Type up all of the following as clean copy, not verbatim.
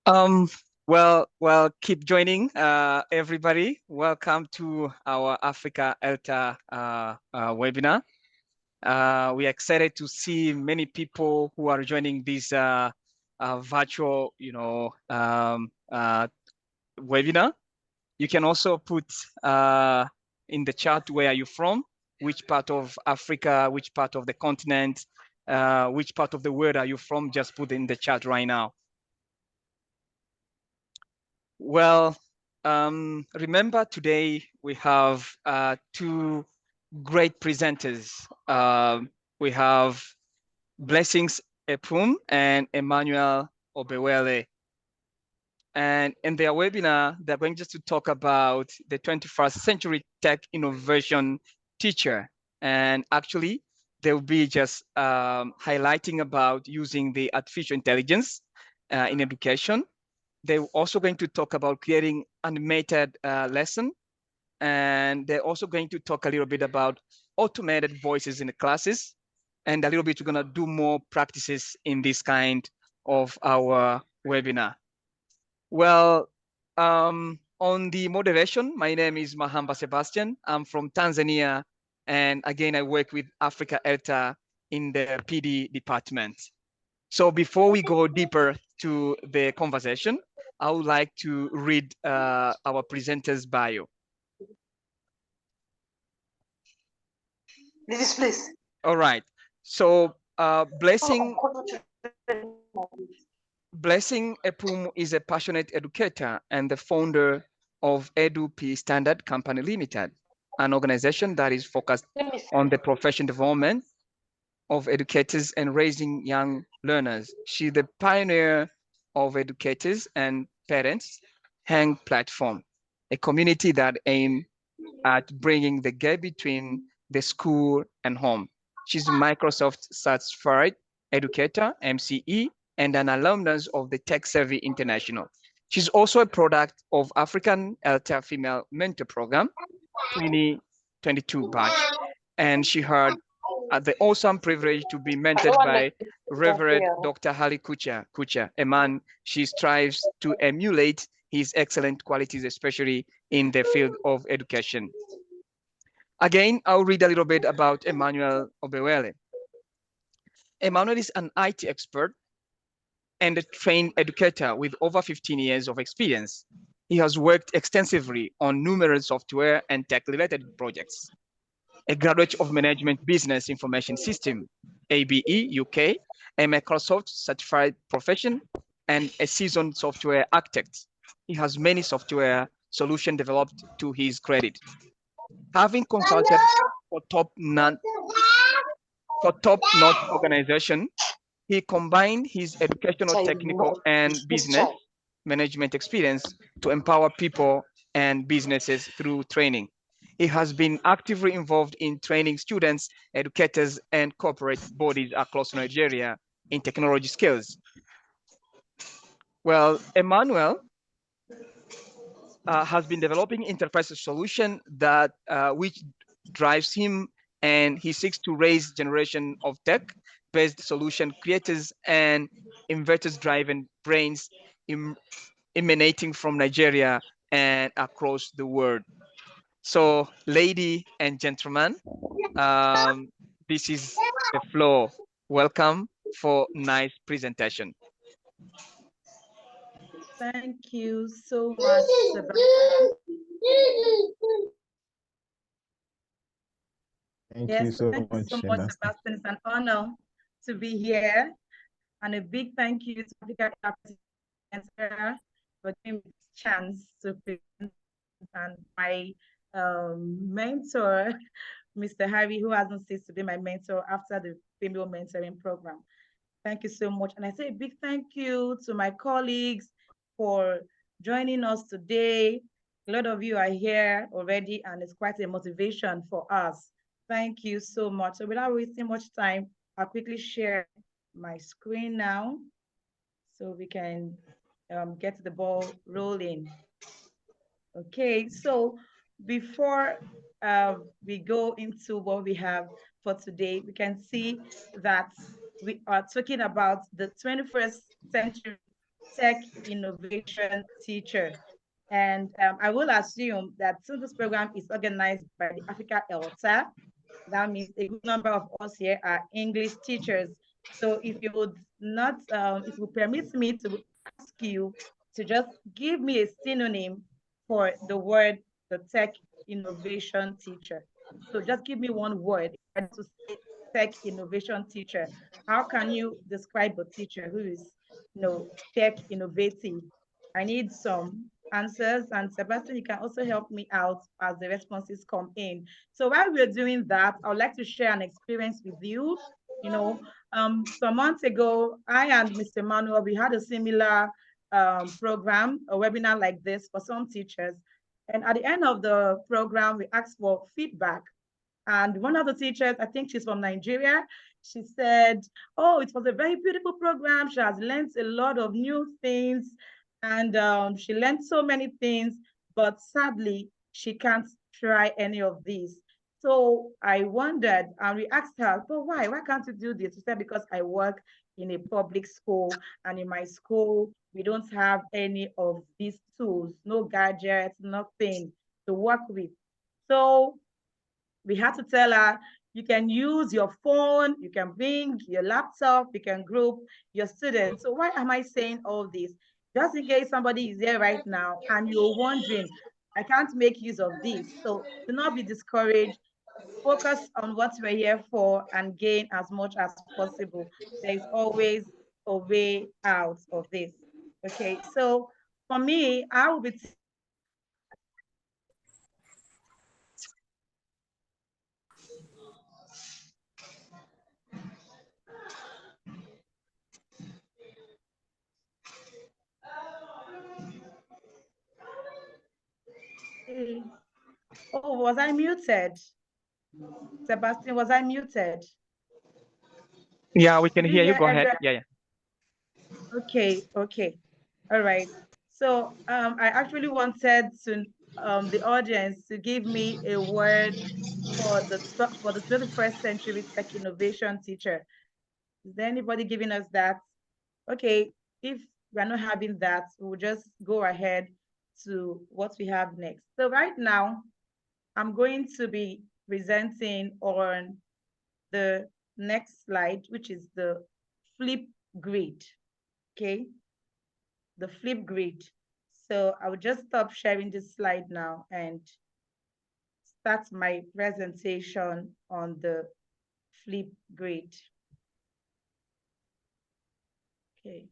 Um, keep joining, everybody. Welcome to our Africa ELTA webinar. We are excited to see many people who are joining this virtual, webinar. You can also put in the chat where are you from, which part of Africa, which part of the continent, which part of the world are you from? Just put in the chat right now. Well, remember today we have two great presenters. We have Blessings Epum and Emmanuel Ogbewele. And in their webinar, they're going just to talk about the 21st century tech innovation teacher. And actually, they'll be just highlighting about using the artificial intelligence in education. They're also going to talk about creating animated lesson. And they're also going to talk a little bit about automated voices in the classes. And a little bit, we're gonna do more practices in this kind of our webinar. Well, on the moderation, my name is Mahamba Sebastian. I'm from Tanzania. And again, I work with Africa ELTA in the PD department. So before we go deeper to the conversation, I would like to read our presenter's bio. Ladies, please. All right. So Blessing Epum is a passionate educator and the founder of EduP Standard Company Limited, an organization that is focused on the professional development of educators and raising young learners. She's the pioneer of educators and parents hang platform, a community that aims at bringing the gap between the school and home. She's a Microsoft certified educator, MCE, and an alumnus of the Tech Savvy International. She's also a product of African ELTA Female Mentor Program 2022 batch, and she had the awesome privilege to be mentored by Reverend Dr. Hali Kucha, a man she strives to emulate his excellent qualities, especially in the field of education. Again, I'll read a little bit about Emmanuel Ogbewele. Emmanuel is an IT expert and a trained educator with over 15 years of experience. He has worked extensively on numerous software and tech-related projects. A graduate of Management Business Information System, ABE, UK, a Microsoft certified profession, and a seasoned software architect. He has many software solutions developed to his credit. Having consulted for top-notch organization, he combined his educational, technical, and business management experience to empower people and businesses through training. He has been actively involved in training students, educators, and corporate bodies across Nigeria in technology skills. Well, Emmanuel has been developing enterprise solution that which drives him, and he seeks to raise generation of tech-based solution creators and inventors-driven brains emanating from Nigeria and across the world. So, lady and gentlemen, this is the floor. Welcome for nice presentation. Thank you so much, Sebastian. Thank you so much, Sebastian. It's an honor to be here. And a big thank you to Africa for giving me this chance to present, and my mentor, Mr. Harry, who hasn't ceased to be my mentor after the female mentoring program. Thank you so much. And I say a big thank you to my colleagues for joining us today. A lot of you are here already, and it's quite a motivation for us. Thank you so much. So without wasting much time, I'll quickly share my screen now so we can get the ball rolling. Okay, so before we go into what we have for today, we can see that we are talking about the 21st century tech innovation teacher. And I will assume that since this program is organized by the Africa ELTA, that means a good number of us here are English teachers. So if you would not, if you permit me to ask you to just give me a synonym for the word, the tech innovation teacher. So just give me one word. If I to say tech innovation teacher, how can you describe a teacher who is, tech innovative? I need some answers, and Sebastian, you can also help me out as the responses come in. So while we're doing that, I would like to share an experience with you. Some months ago, I and Mr. Emmanuel, we had a similar program, a webinar like this for some teachers. And at the end of the program, we asked for feedback. And one of the teachers, I think she's from Nigeria, she said, oh, it was a very beautiful program. She has learned a lot of new things, and she learned so many things, but sadly, she can't try any of these. So I wondered, and we asked her, but why? Why can't you do this? She said, because I work in a public school, and in my school, we don't have any of these tools, no gadgets, nothing to work with. So we had to tell her, you can use your phone, you can bring your laptop, you can group your students. So why am I saying all this? Just in case somebody is there right now and you're wondering, I can't make use of this. So do not be discouraged. Focus on what we're here for and gain as much as possible. There is always a way out of this. Okay, so for me, I will be oh, was I muted? Sebastian, was I muted? Yeah, we can Did you hear you. hear Go ahead. every... Yeah. Okay. All right. So I actually wanted to the audience to give me a word for the 21st century tech innovation teacher. Is there anybody giving us that? Okay, if we're not having that, we'll just go ahead to what we have next. So right now, I'm going to be presenting on the next slide, which is the flip grid. Okay, the flip grid. So I will just stop sharing this slide now and start my presentation on the flip grid. Okay.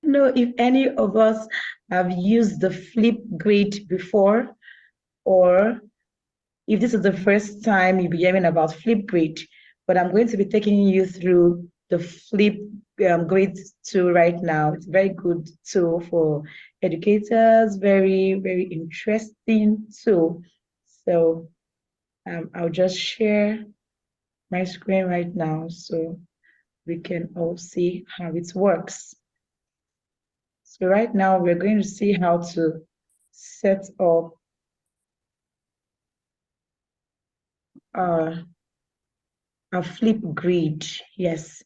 I don't know if any of us have used the flip grid before, or if this is the first time you'll be hearing about Flipgrid, but I'm going to be taking you through the Flipgrid tool right now. It's a very good tool for educators, very, very interesting tool. So I'll just share my screen right now so we can all see how it works. So right now we're going to see how to set up a flip grid. Yes.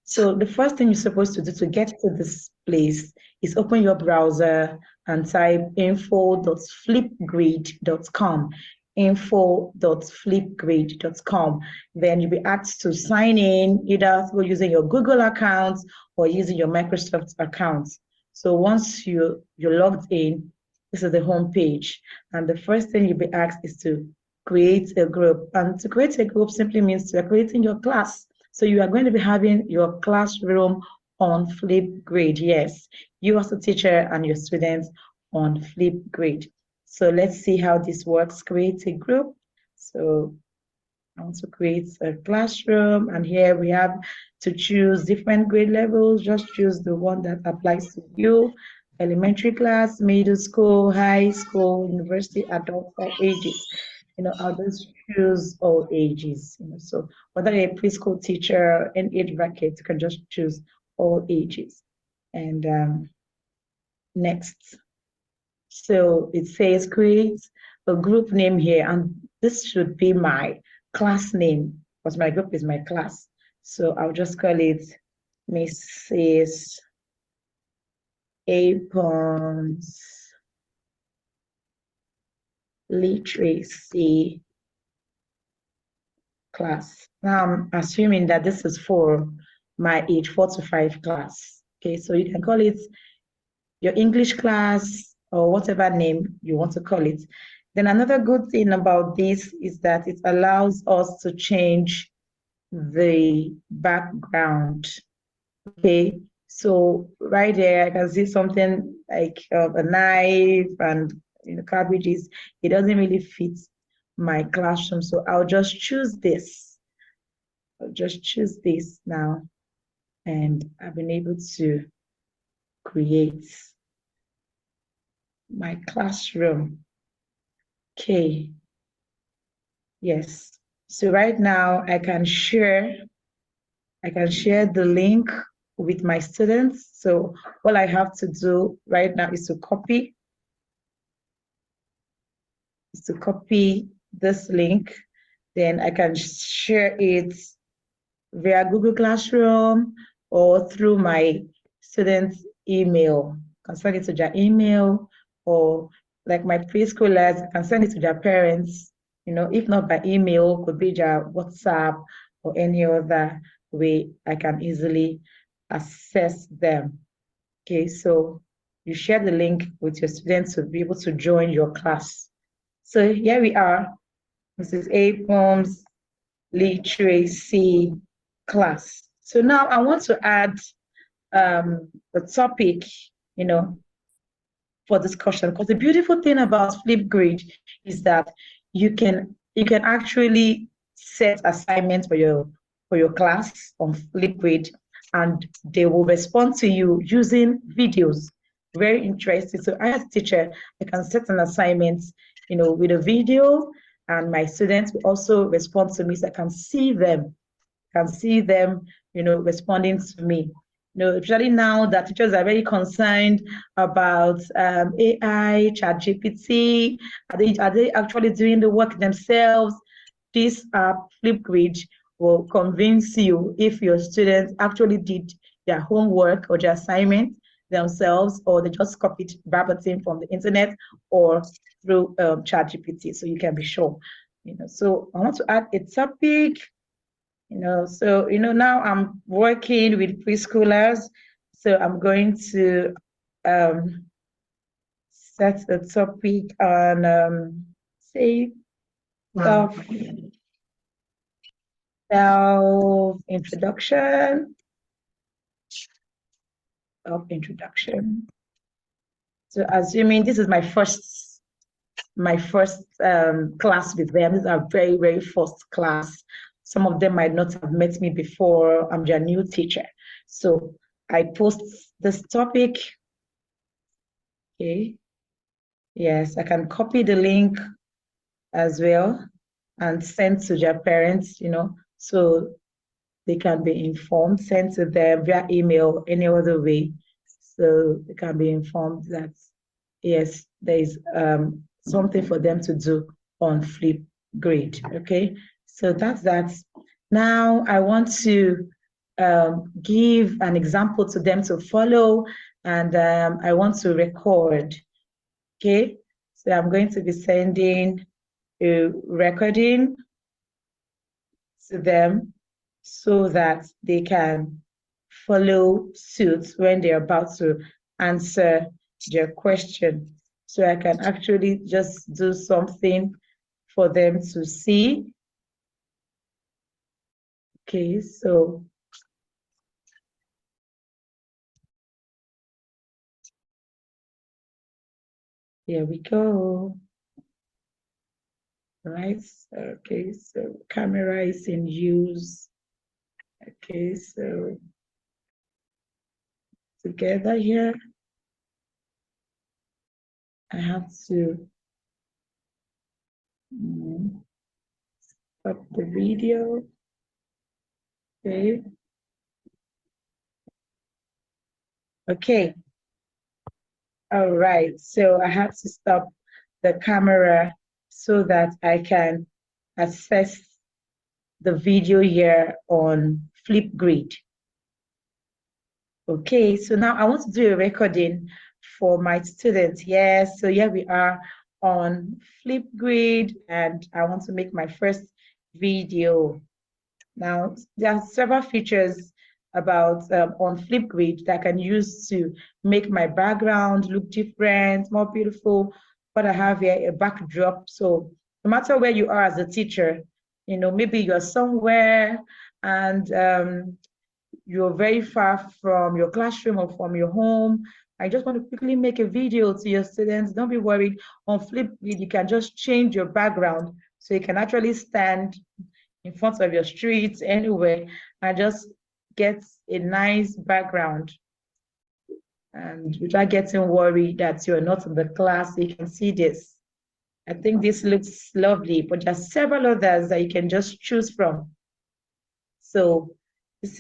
So the first thing you're supposed to do to get to this place is open your browser and type info.flipgrid.com, info.flipgrid.com. Then you'll be asked to sign in either through using your Google account or using your Microsoft account. So once you're logged in, this is the home page. And the first thing you'll be asked is to create a group. And to create a group simply means you are creating your class. So you are going to be having your classroom on Flipgrid. Yes, you as a teacher and your students on Flipgrid. So let's see how this works. Create a group. So I want to create a classroom, and here we have to choose different grade levels. Just choose the one that applies to you. Elementary class, middle school, high school, university, adult, all ages. I'll just choose all ages. So whether you're a preschool teacher, any age bracket, you can just choose all ages. And next. So it says create a group name here, and this should be my class name because my group is my class. So I'll just call it Mrs. Epum's literacy class. Now I'm assuming that this is for my age 4 to 5 class. Okay, so you can call it your English class or whatever name you want to call it. Then another good thing about this is that it allows us to change the background. Okay, so right there I can see something like a knife and cabbages. It doesn't really fit my classroom, so I'll just choose this. I'll just choose this now, and I've been able to create my classroom. Okay. Yes. So right now I can share the link with my students. So all I have to do right now is to copy this link. Then I can share it via Google Classroom or through my students' email. I can send it to their email, or like my preschoolers, I can send it to their parents. If not by email, could be their WhatsApp or any other way I can easily access them. Okay, so you share the link with your students to be able to join your class. So here we are. This is Epum's literacy class. So now I want to add the topic, for discussion, because the beautiful thing about Flipgrid is that you can actually set assignments for your class on Flipgrid, and they will respond to you using videos. Very interesting. So as a teacher, I can set an assignment, with a video, and my students will also respond to me, so I can see them, responding to me. Especially now that teachers are very concerned about AI, ChatGPT. Are they actually doing the work themselves? This app, Flipgrid, will convince you if your students actually did their homework or their assignment themselves, or they just copied verbatim from the internet or through ChatGPT. So you can be sure. So I want to add a topic. So now I'm working with preschoolers, so I'm going to set the topic on say self introduction. So assuming this is my first class with them. This is our very, very first class. Some of them might not have met me before. I'm their new teacher. So I post this topic. Okay. Yes, I can copy the link as well and send to their parents, so they can be informed, send to them via email, any other way. So they can be informed that, yes, there is something for them to do on Flipgrid. Okay, so that's that. Now I want to give an example to them to follow, and I want to record. Okay, so I'm going to be sending a recording to them so that they can follow suit when they're about to answer their question. So I can actually just do something for them to see. Okay, so here we go. Right, okay, so camera is in use. Okay, so together here, I have to stop the video. Okay. Okay. All right, so I have to stop the camera so that I can access the video here on Flipgrid. Okay, so now I want to do a recording for my students. Yes, so here we are on Flipgrid, and I want to make my first video. Now, there are several features about on Flipgrid that I can use to make my background look different, more beautiful. But I have here a backdrop. So no matter where you are as a teacher, you know, maybe you're somewhere and you're very far from your classroom or from your home. I just want to quickly make a video to your students. Don't be worried. On Flipgrid, you can just change your background so you can actually stand in front of your street anywhere and just get a nice background, and without getting worried that you're not in the class. You can see this. I think this looks lovely, but there's several others that you can just choose from. So this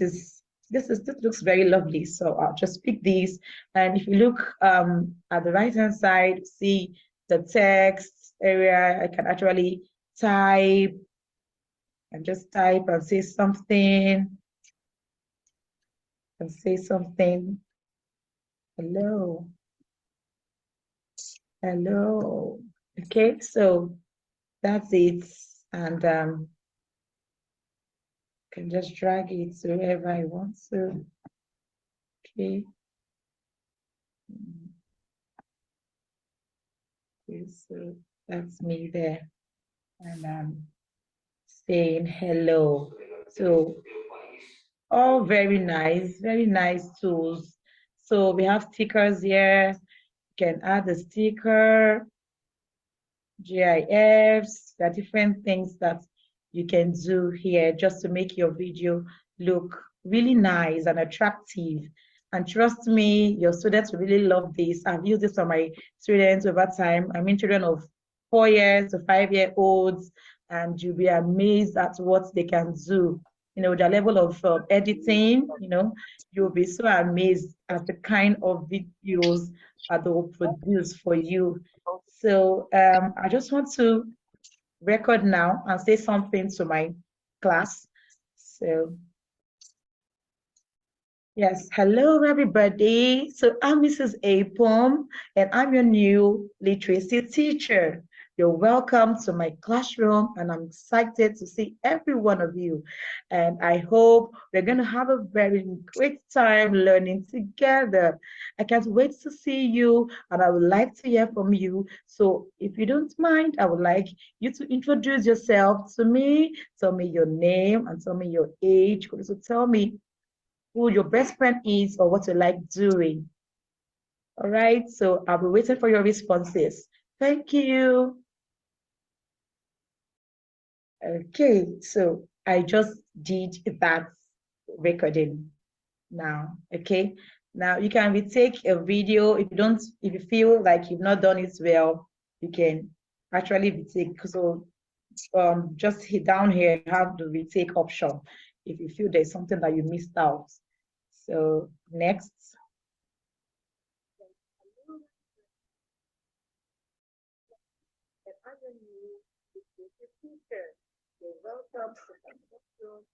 looks very lovely. So I'll just pick these. And if you look at the right-hand side, see the text area. I can actually type and just type and say something. And say something. Hello. Hello. Okay, so that's it. And can just drag it to wherever I want to. Okay. Okay, so that's me there. And I'm saying hello. So all very nice tools. So we have stickers here. You can add a sticker, GIFs. There are different things that you can do here just to make your video look really nice and attractive. And trust me, your students will really love this. I've used this for my students over time. I mean, children of 4 years to 5-year-olds, and you'll be amazed at what they can do. You know, their level of editing, you know, you'll be so amazed at the kind of videos that they will produce for you. So I just want to record now and say something to my class. So yes, hello everybody. So I'm Mrs. Epum and I'm your new literacy teacher. You're welcome to my classroom and I'm excited to see every one of you. And I hope we're going to have a very great time learning together. I can't wait to see you and I would like to hear from you. So if you don't mind, I would like you to introduce yourself to me. Tell me your name and tell me your age. So tell me who your best friend is or what you like doing. All right, so I'll be waiting for your responses. Thank you. Okay, so I just did that recording now. Okay, now you can retake a video. If you feel like you've not done it well, you can actually retake. So just hit down here, you have the retake option if you feel there's something that you missed out. So next. You're welcome to my classroom.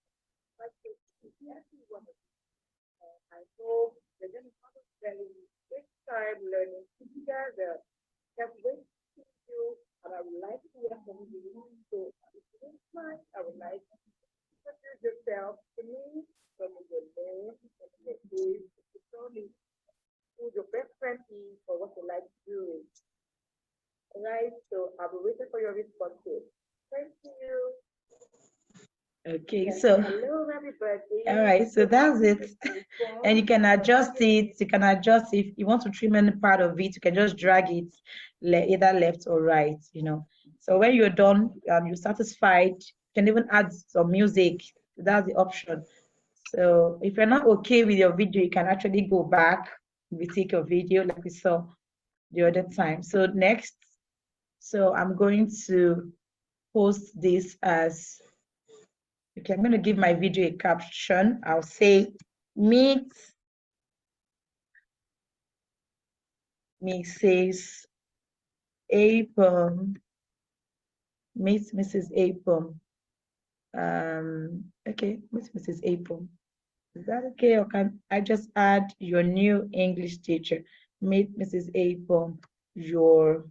I hope we're going to have a very great time learning together. Can't wait to see you, and I would like to hear from you. So if you don't mind, I would like you to introduce yourself to me, tell me your name, tell me your age, tell me who your best friend is or what you like doing. All right, so I'll be waiting for your responses. Thank you. Okay, so hello everybody. All right, so that's it. And you can adjust it. You can adjust if you want to trim any part of it, you can just drag it either left or right, you know. So when you're done, you're satisfied, you can even add some music. That's the option. So if you're not okay with your video, you can actually go back, retake your video like we saw the other time. So next, so I'm going to post this as, okay, I'm going to give my video a caption. I'll say meet Mrs. Epum. Meet Mrs. Epum. Okay, meet Mrs. Epum. Is that okay? Or can I just add your new English teacher? Meet Mrs. Epum, your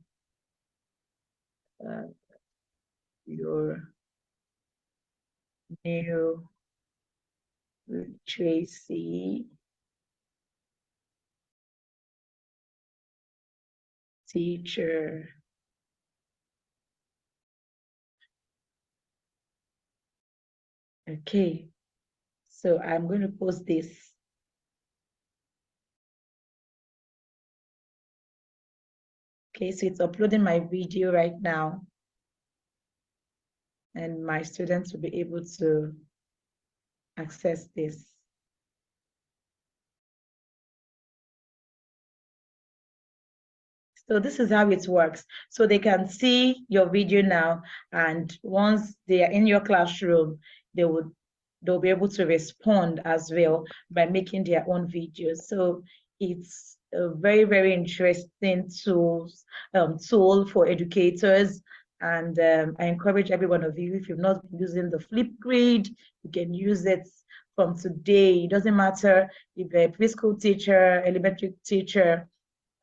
new Tracy teacher. Okay, so I'm going to post this. Okay, so it's uploading my video right now, and my students will be able to access this. So this is how it works. So they can see your video now, and once they are in your classroom, they'll be able to respond as well by making their own videos. So it's a very, very interesting tool for educators. And I encourage every one of you, if you've not been using the Flipgrid, you can use it from today. It doesn't matter if you're a preschool teacher, elementary teacher,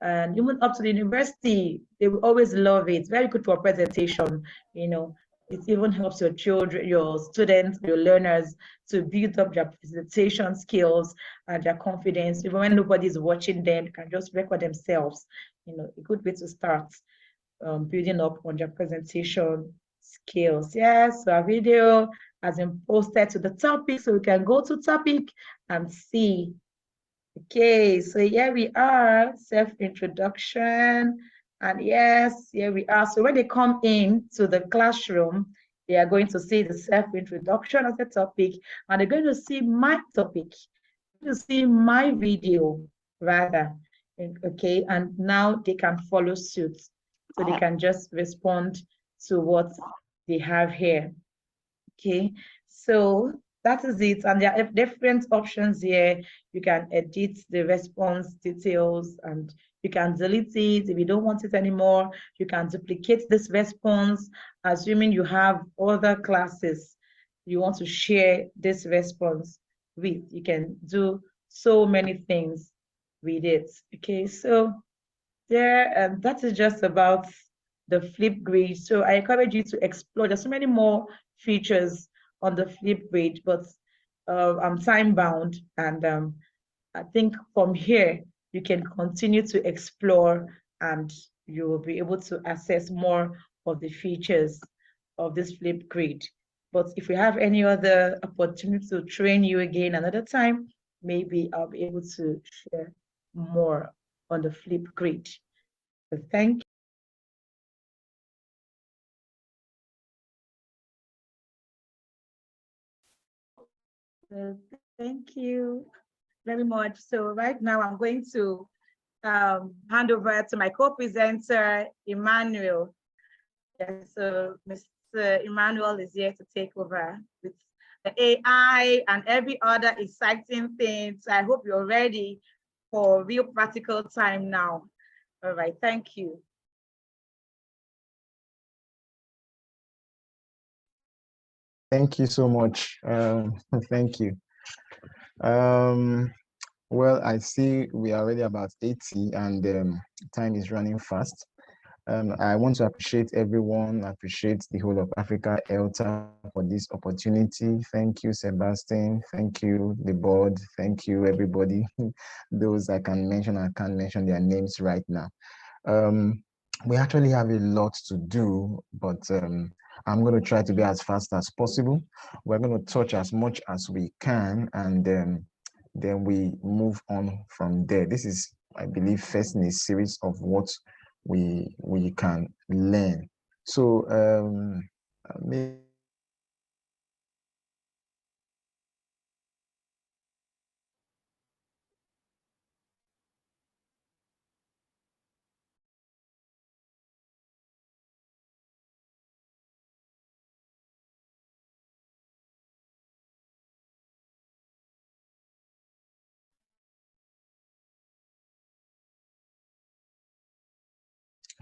and even up to the university, they will always love it. Very good for presentation, you know. It even helps your children, your students, your learners to build up their presentation skills and their confidence. Even when nobody's watching them, they can just record themselves. You know, a good way to start building up on their presentation skills. Yes, so our video has been posted to the topic, so we can go to topic and see. Okay, so here we are, self-introduction. And yes, here we are. So when they come in to the classroom, they are going to see the self-introduction as the topic, and they're going to see my topic, to see my video rather. Okay, and now they can follow suit. So they can just respond to what they have here. Okay, so that is it. And there are different options here. You can edit the response details, and you can delete it if you don't want it anymore. You can duplicate this response, assuming you have other classes you want to share this response with. You can do so many things with it. Okay, so there, that is just about the Flipgrid. So I encourage you to explore. There's so many more features on the Flipgrid, but I'm time bound, and I think from here you can continue to explore, and you will be able to access more of the features of this Flipgrid. But if we have any other opportunity to train you again another time, maybe I'll be able to share more on the Flipgrid. So thank you. Thank you very much. So right now I'm going to hand over to my co-presenter, Emmanuel. Yes, so Mr. Emmanuel is here to take over with the AI and every other exciting thing. So I hope you're ready for real practical time now. All right, thank you. Thank you so much. Thank you. Well, I see we are already about 80, and time is running fast. I want to appreciate everyone, appreciate the whole of Africa ELTA for this opportunity. Thank you, Sebastian. Thank you, the board. Thank you, everybody. Those I can mention, I can't mention their names right now. We actually have a lot to do, but I'm going to try to be as fast as possible. We're going to touch as much as we can, and then we move on from there. This is, I believe, first in a series of what we can learn. So maybe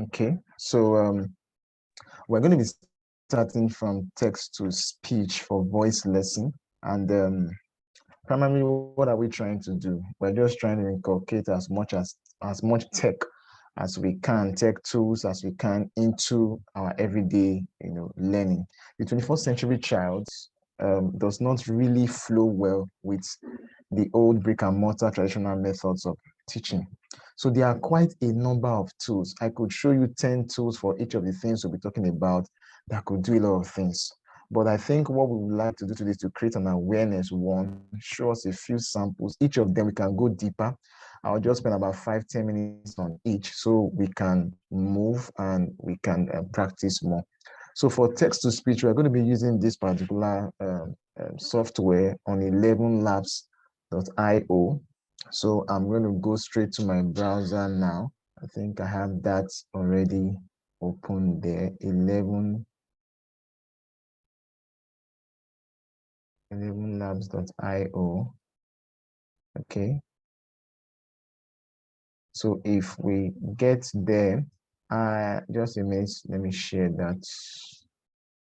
Okay, so we're going to be starting from text to speech for voice lesson. And primarily, what are we trying to do? We're just trying to inculcate as much tech as we can, tech tools as we can into our everyday, learning. The 21st century child does not really flow well with the old brick and mortar traditional methods of teaching. So there are quite a number of tools. I could show you 10 tools for each of the things we'll be talking about that could do a lot of things. But I think what we would like to do today is to create an awareness one, show us a few samples. Each of them, we can go deeper. I'll just spend about 5-10 minutes on each so we can move and we can practice more. So for text to speech, we're going to be using this particular software on 11labs.io. So I'm going to go straight to my browser now. I think I have that already open there. 11labs.io. Okay. So if we get there, just a minute, let me share that.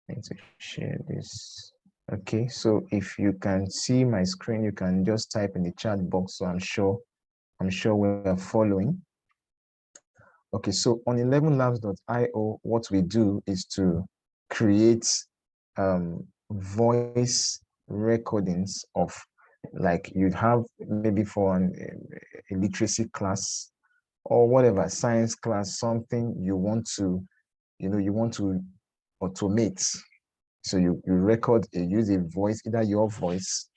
I need to share this. Okay, so if you can see my screen, you can just type in the chat box. So I'm sure we're following. Okay, so on 11labs.io, what we do is to create voice recordings of, like you'd have maybe for a literacy class or whatever, science class, something you want to automate. So you record, use a voice, either your voice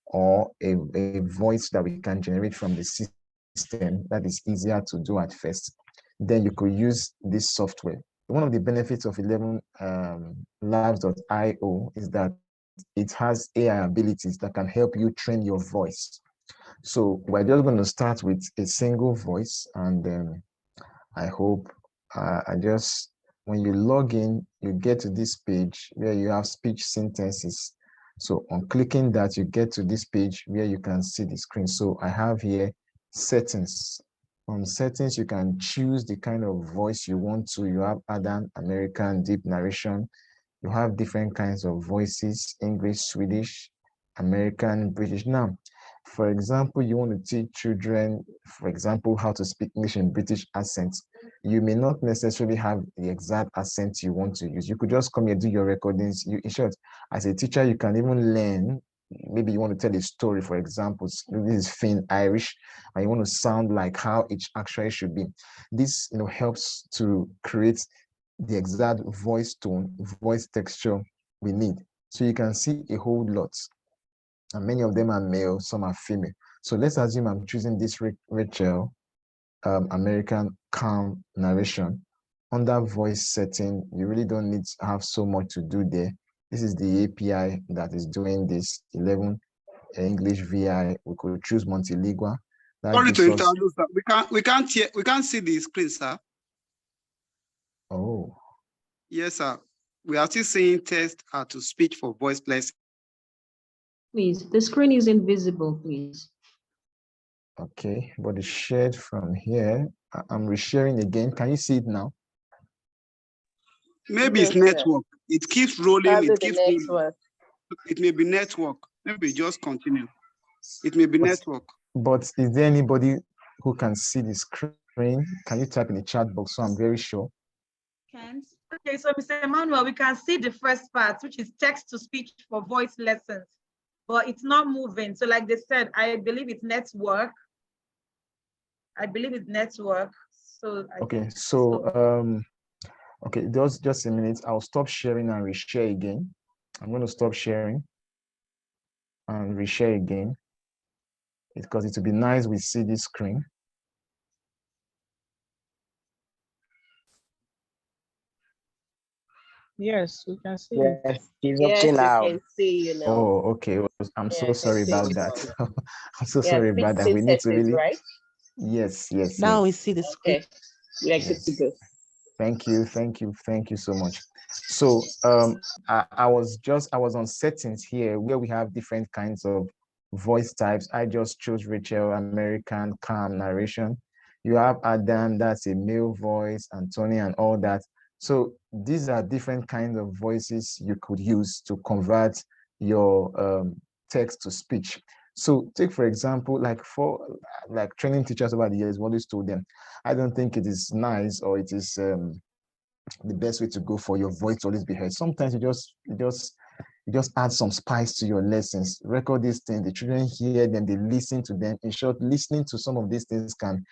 or a voice that we can generate from the system that is easier to do at first. Then you could use this software. One of the benefits of 11labs.io is that it has AI abilities that can help you train your voice. So we're just going to start with a single voice, and I hope when you log in, you get to this page where you have speech sentences. So on clicking that, you get to this page where you can see the screen. So I have here settings. On settings, you can choose the kind of voice you want to. You have Adam, American, deep narration. You have different kinds of voices, English, Swedish, American, British. Now, for example, you want to teach children, for example, how to speak English in British accent. You may not necessarily have the exact accent you want to use. You could just come here, do your recordings. In short, as a teacher, you can even learn. Maybe you want to tell a story, for example, this is Finn Irish, and you want to sound like how it actually should be. This, helps to create the exact voice tone, voice texture we need. So you can see a whole lot. And many of them are male, some are female. So let's assume I'm choosing this Rachel, American calm narration. Under voice setting, you really don't need to have so much to do there. This is the API that is doing this. 11 English VI. We could choose multilingual. Sorry to interrupt, sir. We can't see the screen, sir. Oh. Yes, sir. We are still seeing text to speech for voice lesson. Please, the screen is invisible, please. Okay, but it's shared from here. I'm resharing again. Can you see it now? Maybe it's network. It keeps rolling. It keeps rolling. It may be network. Maybe just continue. It may be network. But is there anybody who can see the screen? Can you type in the chat box so I'm very sure? Can't. Okay, so Mr. Emmanuel, we can see the first part, which is text to speech for voice lessons, but it's not moving. So like they said, I believe it's network. So okay, just a minute. I'll stop sharing and reshare again. I'm going to stop sharing and reshare again because it would be nice we see this screen. Yes, we can see. Yes, it's okay now. We can see you now. Oh, okay. I'm so sorry about that. I'm so sorry about that. We need to really, right? Yes. Now we see the screen. Okay. We are good to go. Thank you so much. So I was on settings here where we have different kinds of voice types. I just chose Rachel, American, calm narration. You have Adam, that's a male voice, Anthony, and all that. So these are different kinds of voices you could use to convert your text to speech. So take, for example, like training teachers over the years, we always told them, I don't think it is nice or it is the best way to go for your voice to always be heard. Sometimes you just add some spice to your lessons. Record these things. The children hear them, they listen to them. In short, listening to some of these things can,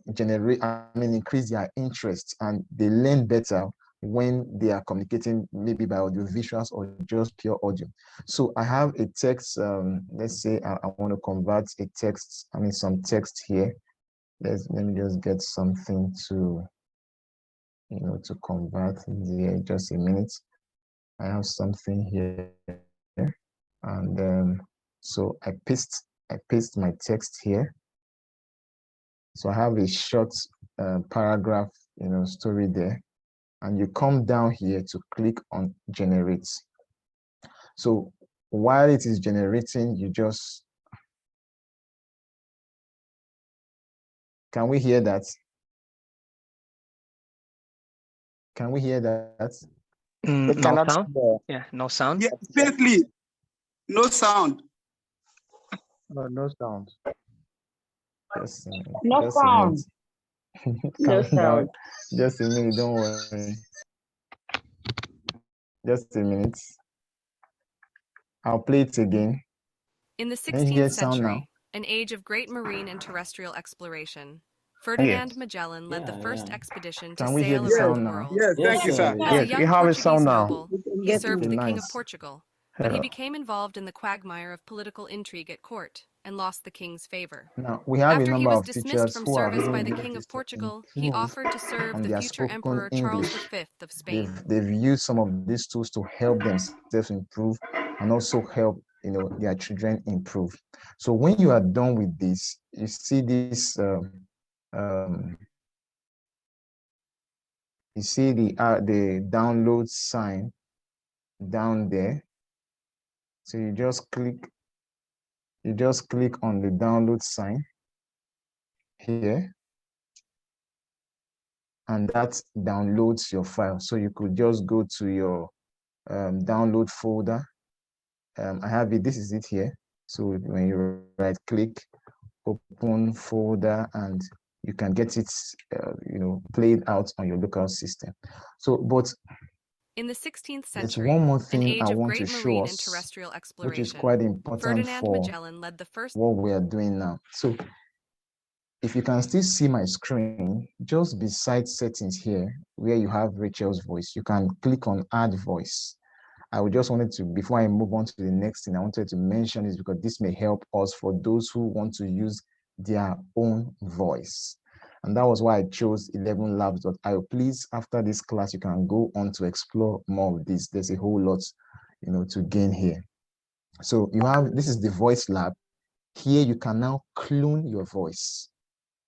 increase their interest, and they learn better when they are communicating maybe by audio visuals or just pure audio. So I have a text, let's say I want to convert a text, some text here. Let me just get something to, to convert here, just a minute. I have something here, and so I paste my text here. So I have a short paragraph, story there, and you come down here to click on generate. So while it is generating, can we hear that? Can we hear that? No sound. Yeah, no sound. Yeah, faintly. No sound. No sound. No sound. No sound. Just a minute, don't worry. Just a minute. I'll play it again. In the Can you hear 16th sound now? century, an age of great marine and terrestrial exploration, Ferdinand Magellan led the first expedition to Can we hear sail the around sound the now? world. Yes, thank you, sir. As a Yes, we young have a Portuguese sound now. noble, he served the King of Nice. Portugal, but he became involved in the quagmire of political intrigue at court and lost the king's favor. Now, we have a After he number was of dismissed teachers from who have service by even the used King this of to Portugal, he improve offered to serve on the their future spoken Emperor Charles English. V of Spain. They've used some of these tools to help themselves improve and also help their children improve. So when you are done with this, you see this you see the download sign down there. So you just click on the download sign here, and that downloads your file. So you could just go to your download folder. I have it, this is it here. So when you right click, open folder, and you can get it played out on your local system. So, but In the 16th there's century, one more an thing I age of want to great show marine and us, terrestrial which is exploration, quite important Ferdinand for Magellan led the first. what we are doing now. So if you can still see my screen, just beside settings here, where you have Rachel's voice, you can click on add voice. I would just wanted to, before I move on to the next thing, I wanted to mention this because this may help us for those who want to use their own voice. And that was why I chose 11labs.io. Please, after this class, you can go on to explore more of this. There's a whole lot, to gain here. So this is the voice lab. Here you can now clone your voice.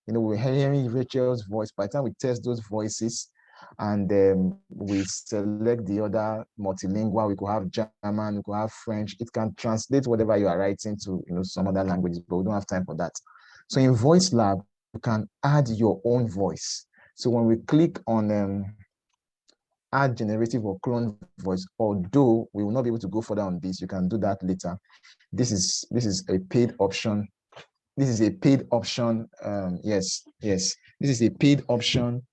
We're hearing Rachel's voice. By the time we test those voices and we select the other multilingual, we could have German, we could have French. It can translate whatever you are writing to some other languages, but we don't have time for that. So in Voice Lab, you can add your own voice. So when we click on add generative or clone voice, although we will not be able to go further on this, you can do that later. This is a paid option. This is a paid option. Yes. This is a paid option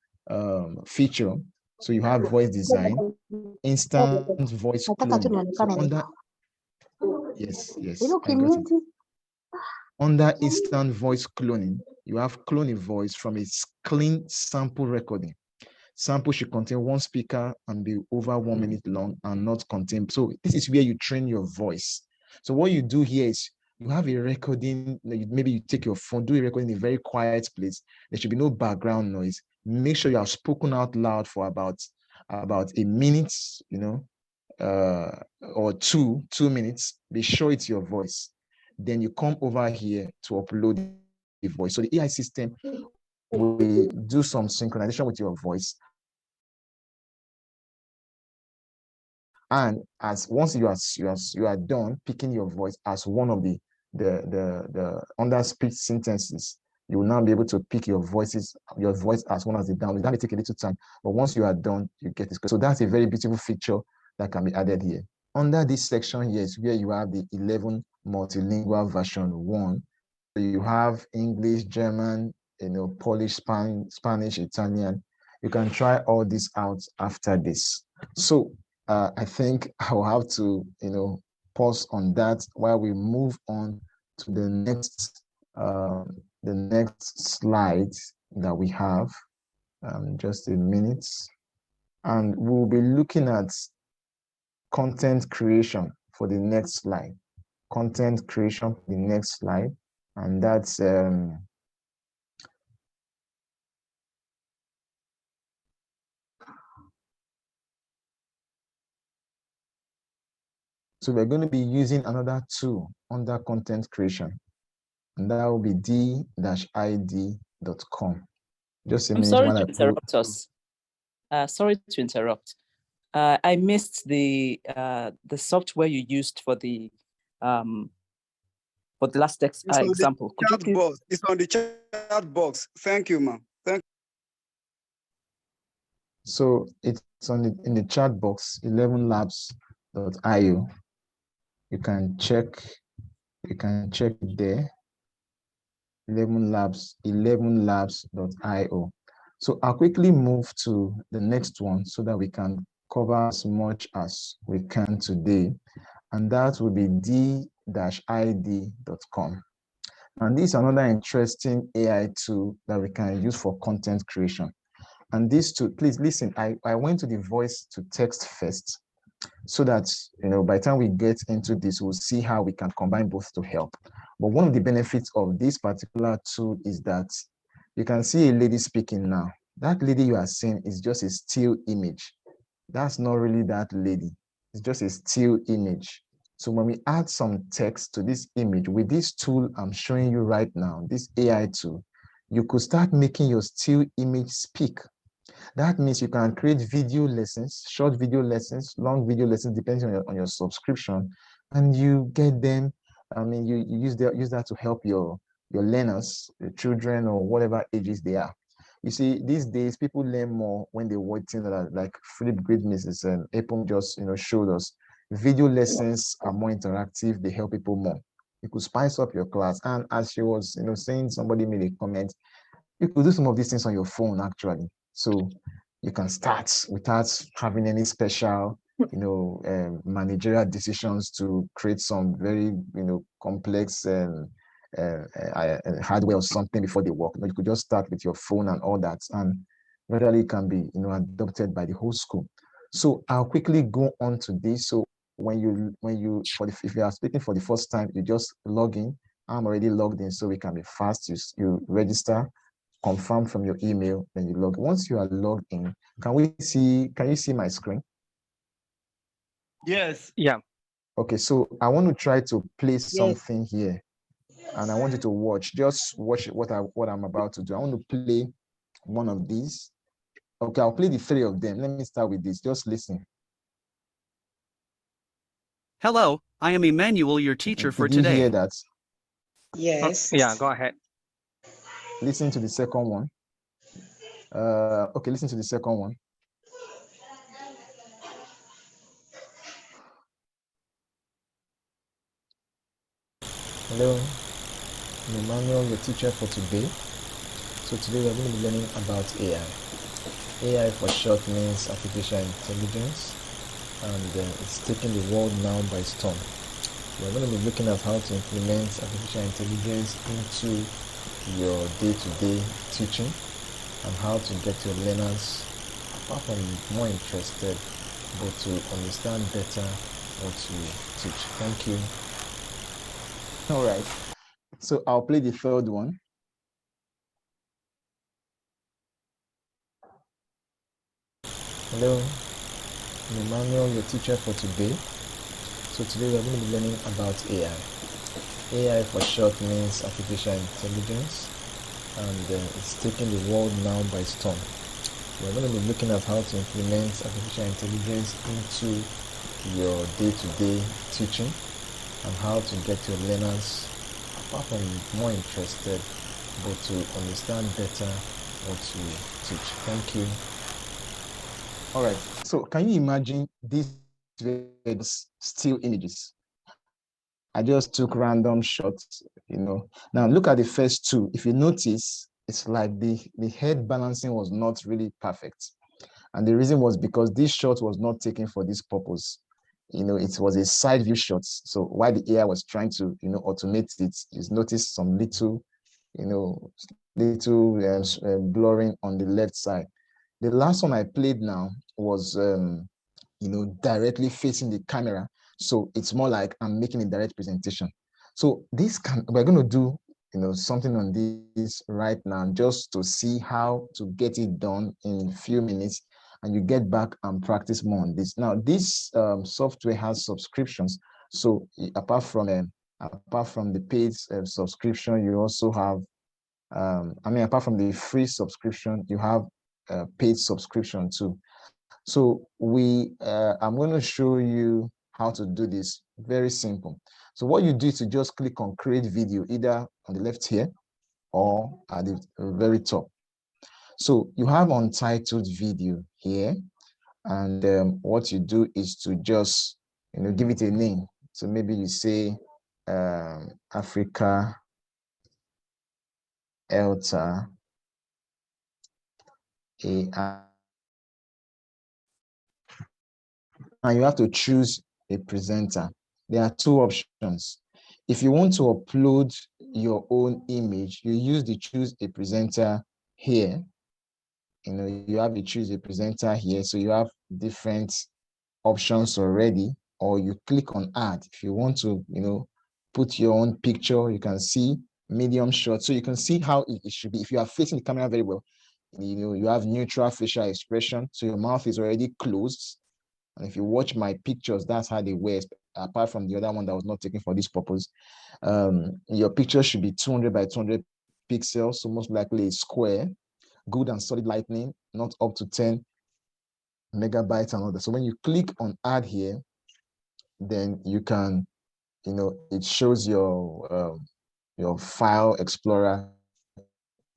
feature. So you have voice design, instant voice cloning. So under yes, I got it. Under instant voice cloning, you have clone a voice from a clean sample recording. Sample should contain one speaker and be over 1 minute long and not contain. So this is where you train your voice. So what you do here is you have a recording, maybe you take your phone, do a recording in a very quiet place. There should be no background noise. Make sure you have spoken out loud for about a minute, or 2 minutes. Be sure it's your voice. Then you come over here to upload the voice. So the AI system will do some synchronization with your voice. And as once you are done picking your voice as one of the under speech sentences, you will now be able to pick your voice as soon as they download. That may take a little time, but once you are done, you get it. So that's a very beautiful feature that can be added here. Under this section here is where you have the 11 multilingual version 1. So you have English, German, Polish, Spanish, Italian. You can try all this out after this. So I think I'll have to, pause on that while we move on to the next slide that we have. Just a minute. And we'll be looking at content creation for the next slide. Content creation for the next slide. And that's so we're going to be using another tool under content creation, and that will be d-id.com. Just a minute. Sorry to interrupt us. Sorry to interrupt. I missed the software you used for the last example. It's on the chat box. Thank you, ma'am. Thank you. So it's in the chat box, 11labs.io. You can check there, 11labs.io. So I'll quickly move to the next one so that we can cover as much as we can today. And that will be d-id.com. And this is another interesting AI tool that we can use for content creation. And this tool, please listen, I went to the voice to text first, so that, by the time we get into this, we'll see how we can combine both to help. But one of the benefits of this particular tool is that you can see a lady speaking now. That lady you are seeing is just a still image. That's not really that lady. It's just a still image. So when we add some text to this image with this tool I'm showing you right now, this AI tool, you could start making your still image speak. That means you can create video lessons, short video lessons, long video lessons, depending on your subscription, and you get them. You use that to help your learners, your children, or whatever ages they are. You see, these days people learn more when they watch things like Philip Great Mrs. Epum just showed us. Video lessons are more interactive. They help people more. You could spice up your class, and as she was saying, somebody made a comment. You could do some of these things on your phone actually. So you can start without having any special, managerial decisions to create some very, complex hardware or something before they work. You could just start with your phone and all that, and gradually it can be, adopted by the whole school. So I'll quickly go on to this. So if you are speaking for the first time, you just log in. I'm already logged in, so we can be fast. You register, confirm from your email, then you log. Once you are logged in, can you see my screen? Yes. Yeah. Okay, so I want to try to play something here, and I want you to watch. Just watch what I'm about to do. I want to play one of these. Okay, I'll play the 3 of them. Let me start with this. Just listen. Hello, I am Emmanuel, your teacher for today. Did you hear that? Yes. Yeah, go ahead. Listen to the second one. Okay, listen to the second one. Hello, I'm Emmanuel, your teacher for today. So today we're going to be learning about AI. AI for short means artificial intelligence, and it's taking the world now by storm. We're going to be looking at how to implement artificial intelligence into your day-to-day teaching, and how to get your learners, apart from more interested, but to understand better what you teach. Thank you. All right. So I'll play the third one. Hello, I'm Emmanuel, your teacher for today. So today we're going to be learning about AI. AI for short means artificial intelligence, and it's taking the world now by storm. We're going to be looking at how to implement artificial intelligence into your day-to-day teaching, and how to get your learners, apart from more interested, but to understand better what to teach. Thank you. All right. So can you imagine these still images? I just took random shots, you know. Now look at the first two. If you notice, it's like the head balancing was not really perfect. And the reason was because this shot was not taken for this purpose. You know, it was a side view shot. So while the AI was trying to, you know, automate it, you noticed some little, you know, little blurring on the left side. The last one I played now was, you know, directly facing the camera. So it's more like I'm making a direct presentation. So we're going to do, you know, something on this right now, just to see how to get it done in a few minutes, and you get back and practice more on this. Now, this software has subscriptions. So apart from the paid subscription, you also have, apart from the free subscription, you have a paid subscription too. So I'm going to show you how to do this. Very simple. So what you do is to just click on create video, either on the left here or at the very top. So you have untitled video here, and what you do is to just, you know, give it a name. So maybe you say Africa Elta AI. And you have to choose a presenter. There are two options. If you want to upload your own image, you use the choose a presenter here. You know, you have to choose a presenter here. So you have different options already, or you click on add. If you want to, you know, put your own picture, you can see medium shot. So you can see how it should be. If you are facing the camera very well, you know, you have neutral facial expression. So your mouth is already closed. And if you watch my pictures, that's how they were, apart from the other one that was not taken for this purpose. Your picture should be 200 by 200 pixels, so most likely a square, good and solid lighting, not up to 10 megabytes and all that. So when you click on add here, then you can, you know, it shows your file explorer.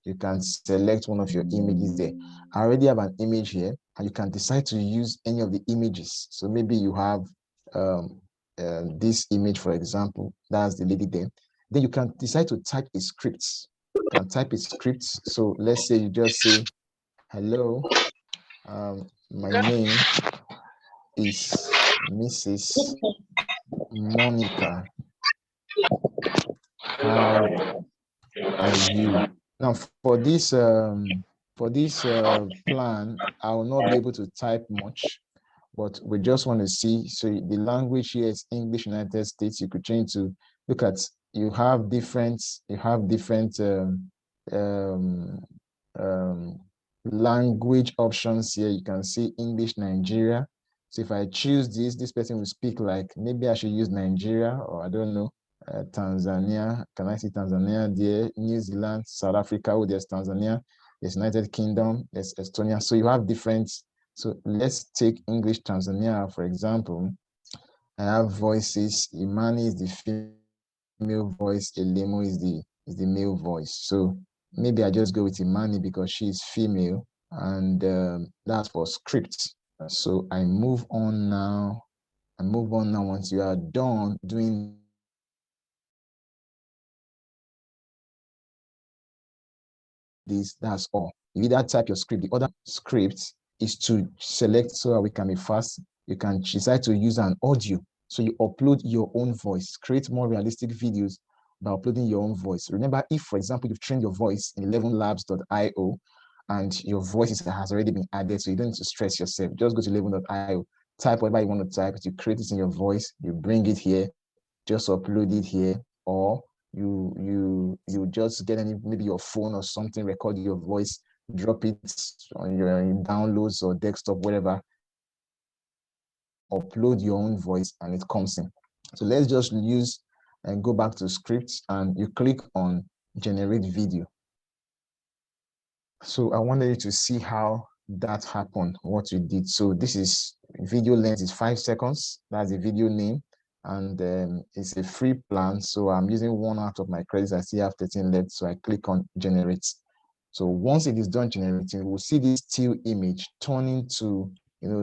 You can select one of your images there. I already have an image here, and you can decide to use any of the images. So maybe you have this image, for example, that's the lady there. Then you can decide to type a script. You can type a script. So let's say you just say, hello, my name is Mrs. Monica. How are you? Now for this plan, I will not be able to type much, but we just want to see. So the language here is English United States. You could change to look at, you have different um, um, language options here. You can see English Nigeria. So if I choose this person will speak like, maybe I should use Nigeria, or I don't know, Tanzania. Can I see Tanzania there? New Zealand, South Africa. Oh, there's Tanzania. There's United Kingdom. There's Estonia. So you have different. So let's take English Tanzania, for example. I have voices. Imani is the female voice. Elemo is the male voice. So maybe I just go with Imani because she's female, and that's for script. So I move on now. Once you are done doing this, that's all. You either type your script. The other script is to select, so that we can be fast. You can decide to use an audio. So you upload your own voice, create more realistic videos by uploading your own voice. Remember, if, for example, you've trained your voice in 11labs.io and your voice has already been added, so you don't need to stress yourself. Just go to 11.io, type whatever you want to type, you create it in your voice, you bring it here, just upload it here, or you just get maybe your phone or something, record your voice, drop it on your downloads or desktop, whatever, upload your own voice, and it comes in. So let's just use and go back to scripts, and you click on generate video. So I wanted you to see how that happened, what you did. So this is video length is 5 seconds. That's the video name. and it's a free plan. So I'm using 1 out of my credits. I still have 13 left. So I click on generate. So once it is done generating, we'll see this still image turning to,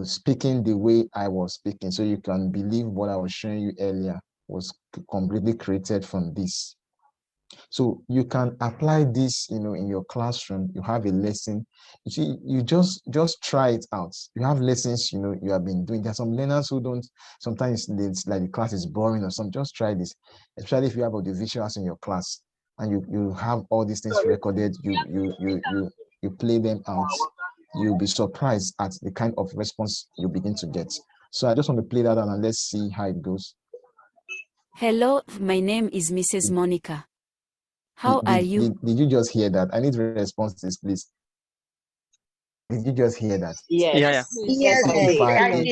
speaking the way I was speaking. So you can believe what I was showing you earlier was completely created from this. So you can apply this, in your classroom. You have a lesson. You see, you just try it out. You have lessons, you have been doing. There are some learners who don't. Sometimes it's like the class is boring or something. Just try this, especially if you have audiovisuals in your class and you have all these things recorded. You play them out. You'll be surprised at the kind of response you begin to get. So I just want to play that out and let's see how it goes. Hello, my name is Mrs. Monica. How are you? Did you just hear that? I need responses, please. Did you just hear that? Yeah. Yes, So if I I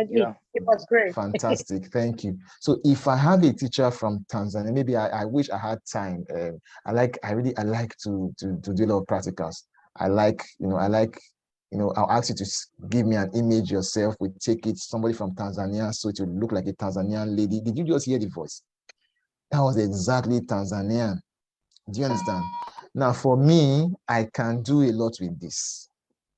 did. It was great. fantastic, thank you. So if I have a teacher from Tanzania, maybe I wish I had time. I like to do a lot of practicals. I'll ask you to give me an image yourself. We take it, somebody from Tanzania, so it will look like a Tanzanian lady. Did you just hear the voice? That was exactly Tanzanian. Do you understand? Now, for me, I can do a lot with this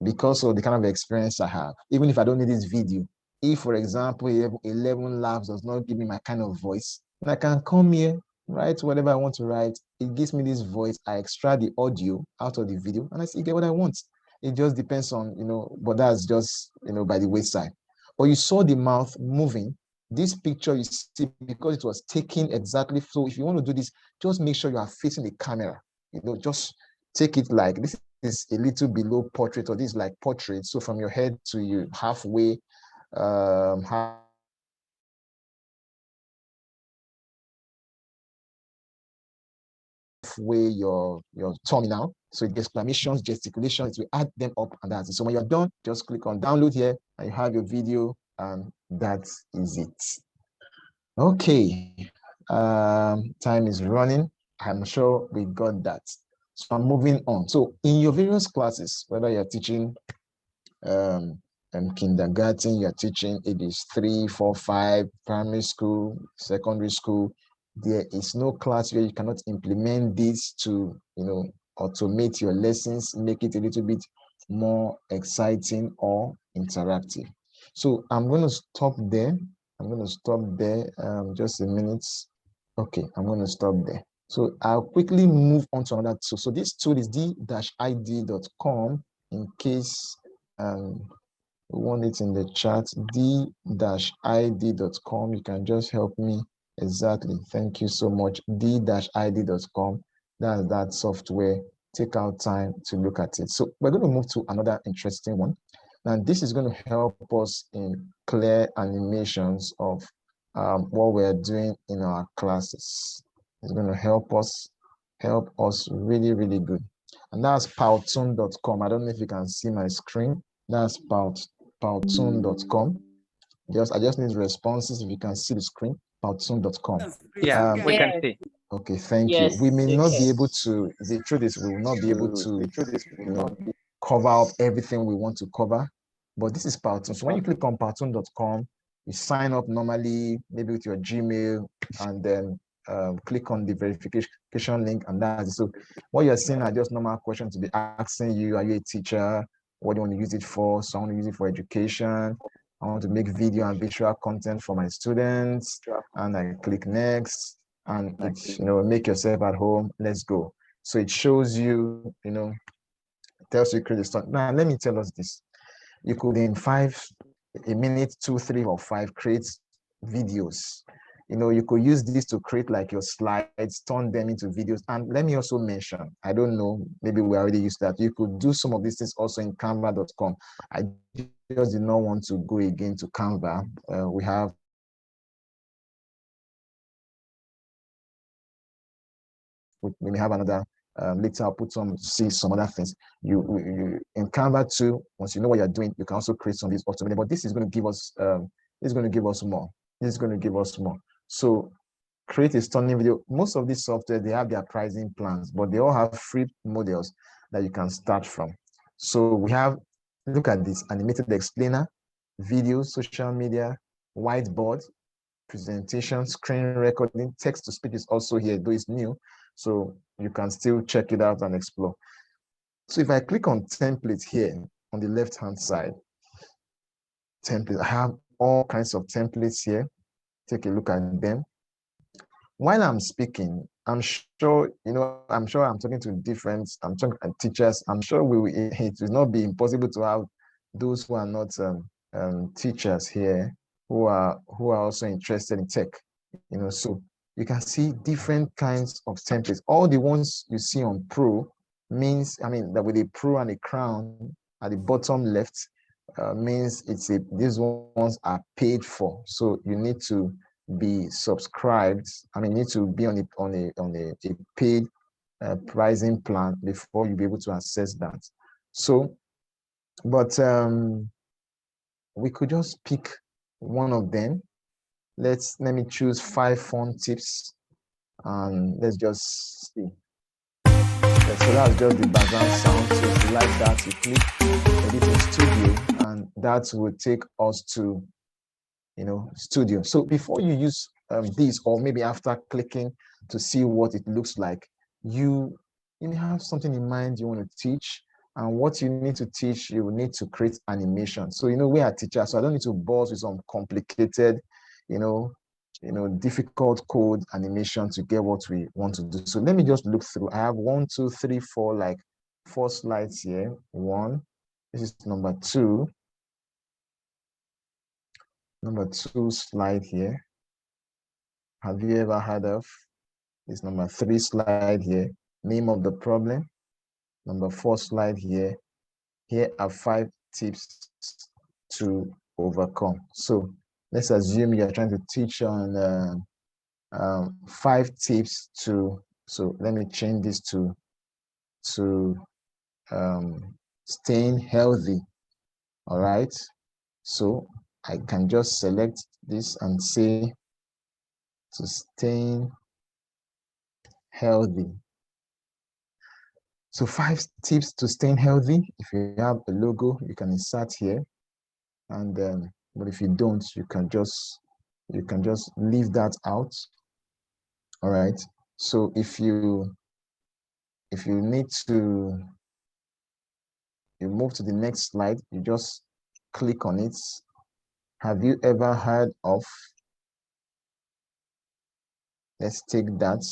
because of the kind of experience I have. Even if I don't need this video, if, for example, 11 Labs does not give me my kind of voice, then I can come here, write whatever I want to write. It gives me this voice. I extract the audio out of the video, and I still get what I want. It just depends on, but that's just, by the wayside. But you saw the mouth moving. This picture you see, because it was taken exactly. So if you want to do this, just make sure you are facing the camera. Just take it like this is a little below portrait, or this is like portrait. So from your head to you halfway, halfway your terminal. So it exclamations, gesticulations, we add them up, and that's it. So when you're done, just click on download here, and you have your video, and that is it. Okay, time is running. I'm sure we got that. So I'm moving on. So in your various classes, whether you're teaching kindergarten, you're teaching ages 3, 4, 5, primary school, secondary school, there is no class where you cannot implement this to, automate your lessons, make it a little bit more exciting or interactive. So I'm going to stop there. Just a minute. Okay, I'm going to stop there. So I'll quickly move on to another tool. So this tool is d-id.com in case we want it in the chat, d-id.com. You can just help me. Exactly. Thank you so much. d-id.com. That's that software. Take out time to look at it. So we're going to move to another interesting one. And this is going to help us in clear animations of what we're doing in our classes. It's going to help us really, really good. And that's powtoon.com. I don't know if you can see my screen. That's powtoon.com. I just need responses if you can see the screen. Powtoon.com. Yeah, we can see. Okay, thank you. We may not be able to, the truth is we will not be able to, cover up everything we want to cover, but this is Powtoon. So when you click on powtoon.com, you sign up normally, maybe with your Gmail, and then click on the verification link, and that's it. So what you're seeing are just normal questions to be asking you. Are you a teacher? What do you want to use it for? So I want to use it for education. I want to make video and visual content for my students, and I click next, and it's, make yourself at home. Let's go. So it shows you, tells you create a start. Now let me tell us this. You could in a minute, 2, 3, or 5 create videos. You could use this to create like your slides, turn them into videos. And let me also mention, I don't know, maybe we already used that. You could do some of these things also in canva.com. I just did not want to go again to Canva. We may have another later. I'll put see some other things. You in Canva too. Once you know what you're doing, you can also create some of these automated. But this is going to give us more. This is going to give us more. So create a stunning video. Most of these software, they have their pricing plans, but they all have free models that you can start from. So we have, look at this, animated explainer, video, social media, whiteboard, presentation, screen recording, text to speech is also here, though it's new. So you can still check it out and explore. So if I click on template here on the left-hand side, template, I have all kinds of templates here. Take a look at them. While I'm speaking, I'm sure I'm talking to different, I'm talking to teachers. I'm sure it will not be impossible to have those who are not teachers here who are also interested in tech. So you can see different kinds of templates. All the ones you see on Pro means, that with a Pro and a crown at the bottom left means these ones are paid for. So you need to be subscribed. Need to be on a paid pricing plan before you be able to access that. So, but we could just pick one of them. Let me choose 5 fun tips, and let's just see. Okay, so that's just the background sound. So if you like that, you click Edit in Studio, and that will take us to Studio. So before you use this, or maybe after clicking to see what it looks like, you have something in mind you want to teach, and what you need to teach, you will need to create animation. So we are teachers, so I don't need to bore with some complicated, difficult code animation to get what we want to do. So let me just look through. I have 1, 2, 3, 4, like 4 slides here. 1, this is number 2. Number 2 slide here. Have you ever heard of this? Number 3 slide here, name of the problem. Number 4 slide here. Here are 5 tips to overcome. So let's assume you're trying to teach on 5 tips to, so let me change this to staying healthy. All right. So I can just select this and say to staying healthy. So 5 tips to staying healthy. If you have a logo, you can insert here, and but if you don't, you can just leave that out. All right. So if you need to, you move to the next slide, you just click on it. Have you ever heard of? Let's take that.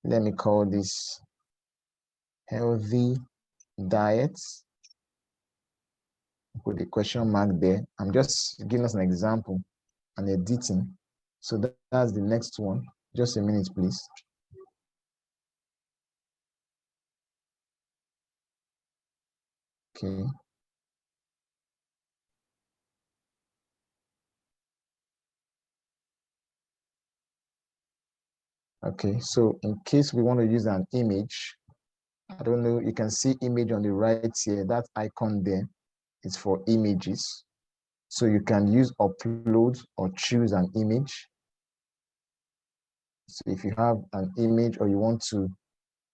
Let me call this healthy diets. Put a question mark there. I'm just giving us an example and editing. So that's the next one. Just a minute, please. Okay. Okay, so in case we want to use an image, I don't know, you can see image on the right here. That icon there is for images. So you can use upload or choose an image. So if you have an image or you want to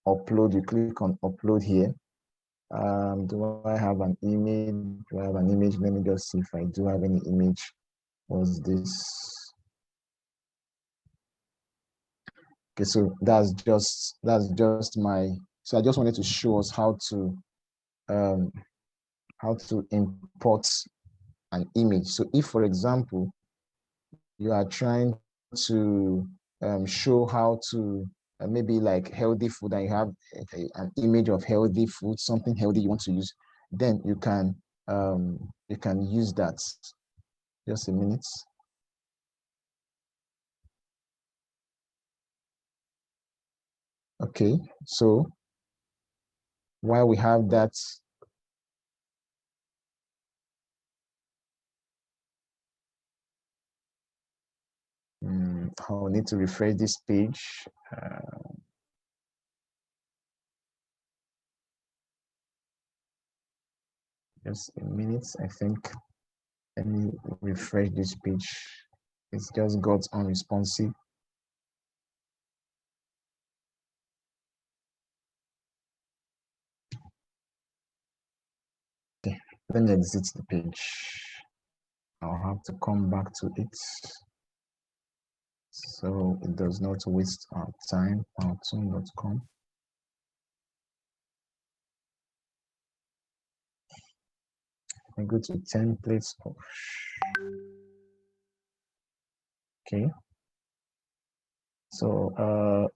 upload, you click on upload here. Do I have an image? Do I have an image? Let me just see if I do have any image. What's this? Okay, so that's just my, so I just wanted to show us how to import an image. So if, for example, you are trying to show how to maybe like healthy food, and you have an image of healthy food, something healthy you want to use, then you can use that. Just a minute. Okay, so while we have that, I'll need to refresh this page. Just a minute, I think. Let me refresh this page. It's just got unresponsive. Okay, let me exit the page. I'll have to come back to it so it does not waste our time. Powtoon.com. I go to templates. Okay. So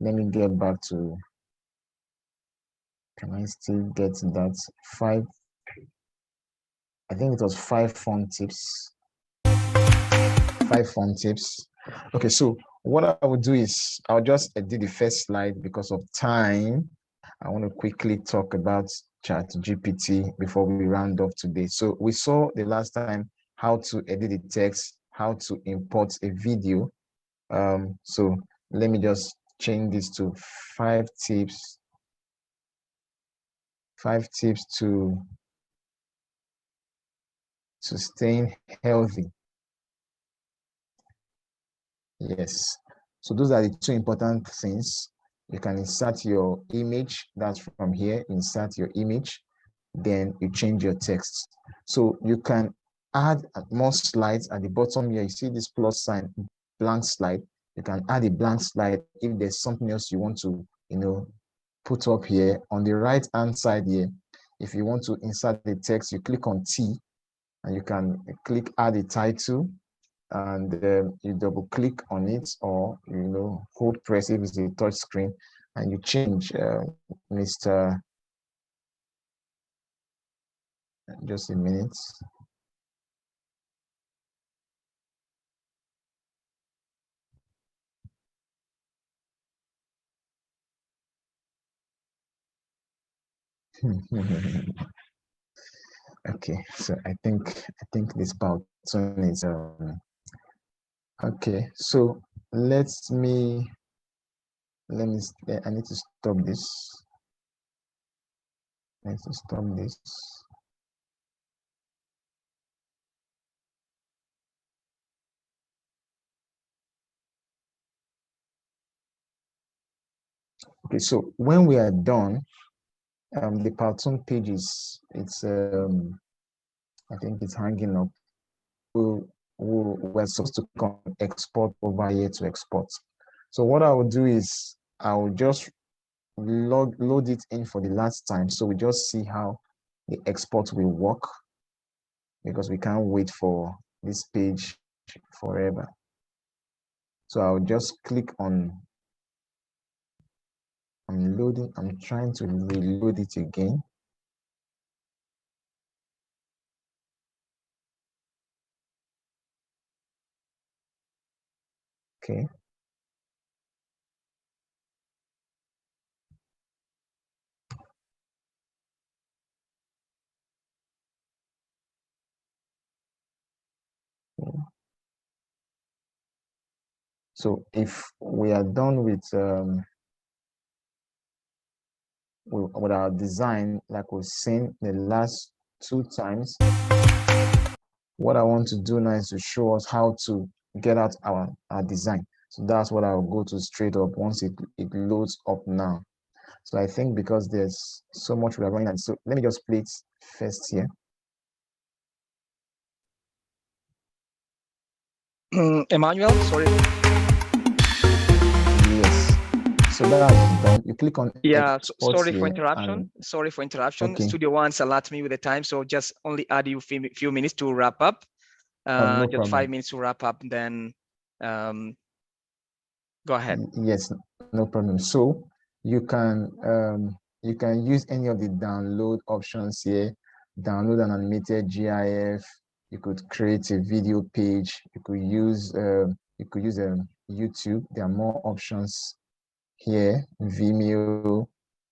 let me get back to, can I still get that 5? I think it was 5 font tips. 5 font tips. Okay, so what I would do is I'll just edit the first slide because of time. I want to quickly talk about ChatGPT before we round off today. So we saw the last time how to edit the text, how to import a video. So let me just change this to 5 tips. 5 tips to staying healthy. Yes. So those are the 2 important things. You can insert your image. That's from here. Insert your image. Then you change your text. So you can add more slides at the bottom here. You see this plus sign, blank slide. You can add a blank slide if there's something else you want to, put up here. On the right hand side here, if you want to insert the text, you click on T and you can click add a title, and you double click on it, or hold press if it's a touch screen, and you change Mr. Just a minute. Okay, so I think this Powtoon is okay. So let me I need to stop this. I need to stop this. Okay, so when we are done, the Powtoon page is, I think it's hanging up. We're supposed to come export over here to export. So what I will do is I will just load it in for the last time. So we just see how the export will work, because we can't wait for this page forever. So I'll just click on, I'm loading, I'm trying to reload it again. Okay. So if we are done with our design, like we've seen the last 2 times, what I want to do now is to show us how to get out our design. So that's what I'll go to straight up once it loads up now. So I think because there's so much we are running, and so let me just play it first here. Emmanuel, sorry. Yes. So that's done. You click on sorry for interruption. Sorry for interruption. Okay. Studio One's allowed me with the time, so just only add you few minutes to wrap up. No just problem. 5 minutes to wrap up. Then go ahead. Yes, no problem. So you can use any of the download options here. Download an animated GIF. You could create a video page. You could use YouTube. There are more options here. Vimeo,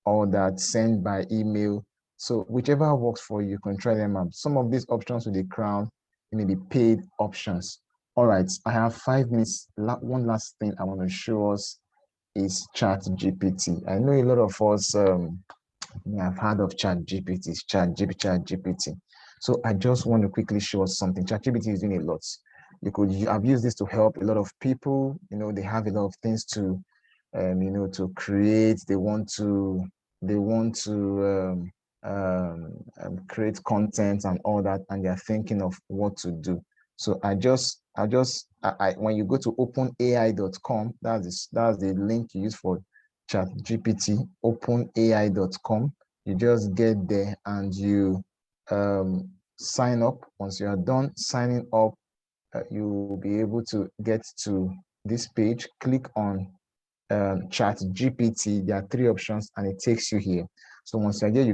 all that. Send by email. So whichever works for you, you can try them out. Some of these options with the crown may be paid options. All right, I have 5 minutes. One last thing I want to show us is ChatGPT. I know a lot of us have heard of ChatGPT, ChatGPT. So I just want to quickly show us something. ChatGPT is doing a lot. I've used this to help a lot of people. They have a lot of things to, to create. They want to create content and all that, and they're thinking of what to do. So when you go to openai.com, that's the link you use for ChatGPT, openai.com. You just get there and you sign up. Once you are done signing up, you will be able to get to this page. Click on ChatGPT. There are 3 options and it takes you here. So once you're here,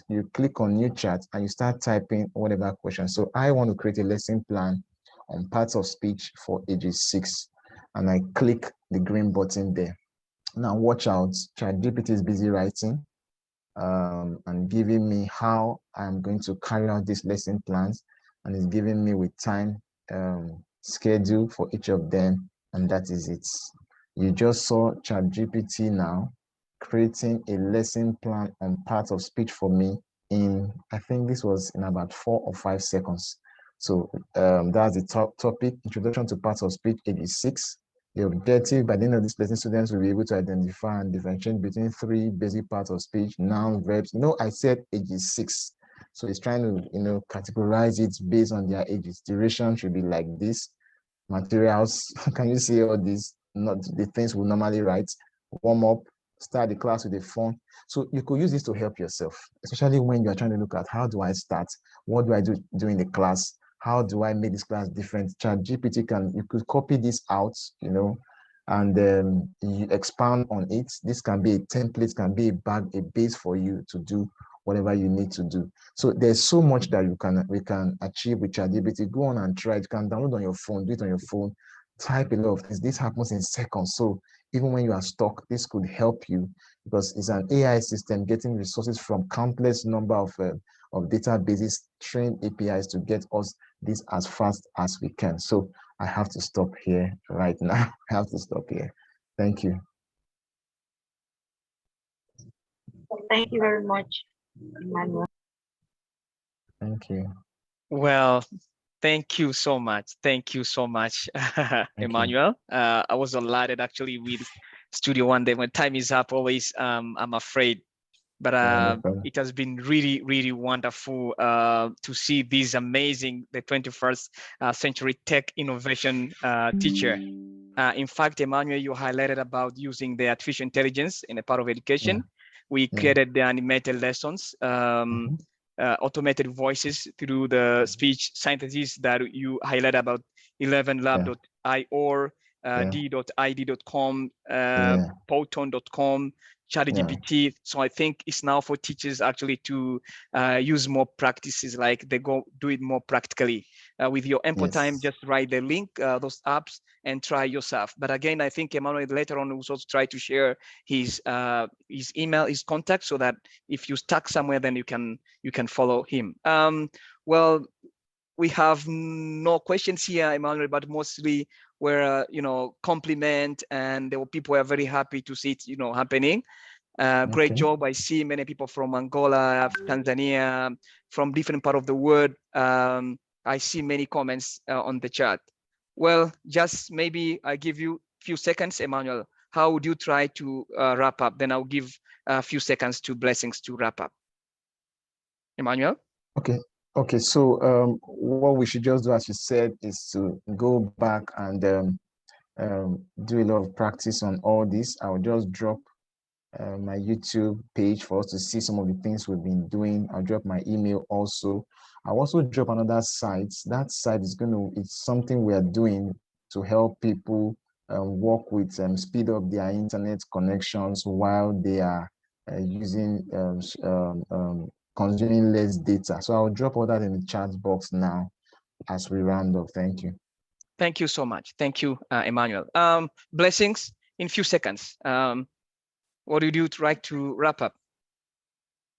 you click on new chat and you start typing whatever question. So I want to create a lesson plan on parts of speech for ages 6, and I click the green button there. Now watch out, ChatGPT is busy writing and giving me how I'm going to carry out these lesson plans, and it's giving me with time schedule for each of them, and that is it. You just saw ChatGPT now creating a lesson plan on parts of speech for me in, I think this was in about 4 or 5 seconds. So that's the topic, introduction to parts of speech, ages 6. The objective by the end of this lesson, students will be able to identify and differentiate between 3 basic parts of speech, noun, verbs. I said ages 6. So it's trying to, categorize it based on their ages. Duration should be like this. Materials, can you see all these? Not the things we normally write. Warm up, start the class with a phone. So you could use this to help yourself, especially when you're trying to look at how do I start? What do I do during the class? How do I make this class different? ChatGPT you could copy this out, and then you expand on it. This can be a template, can be a base for you to do whatever you need to do. So there's so much that we can achieve with ChatGPT. Go on and try it. You can download on your phone, do it on your phone, type a lot of things. This happens in seconds. So even when you are stuck, this could help you because it's an AI system getting resources from countless number of databases, trained APIs to get us this as fast as we can. So I have to stop here right now. I have to stop here. Thank you. Thank you very much, Emmanuel. Thank you. Well, thank you so much. Thank you so much, Emmanuel. I was delighted actually with Studio One day. When time is up, always I'm afraid. But it has been really, really wonderful to see this amazing, the 21st century tech innovation teacher. In fact, Emmanuel, you highlighted about using the artificial intelligence in a part of education. We created the animated lessons, automated voices through the speech synthesis that you highlight about 11lab.io, d.id.com, Poton.com, ChatGPT. So I think it's now for teachers actually to use more practices, like they go do it more practically. With your ample time, just write the link, those apps, and try yourself. But again, I think Emmanuel later on will also try to share his email, his contact, so that if you're stuck somewhere, then you can follow him. Well, we have no questions here, Emmanuel, but mostly were compliment, and there were people who are very happy to see it happening. Great job. I see many people from Angola, Tanzania, from different part of the world. I see many comments on the chat. Well, just maybe I give you a few seconds, Emmanuel. How would you try to wrap up? Then I'll give a few seconds to Blessings to wrap up. Emmanuel? Okay, so what we should just do, as you said, is to go back and do a lot of practice on all this. I'll just drop my YouTube page for us to see some of the things we've been doing. I'll drop my email also. I'll also drop another site. That site is it's something we are doing to help people work with speed up their internet connections while they are using consuming less data. So I'll drop all that in the chat box now as we round up. Thank you. Thank you so much. Thank you, Emmanuel. Blessings in a few seconds. What do you try to wrap up?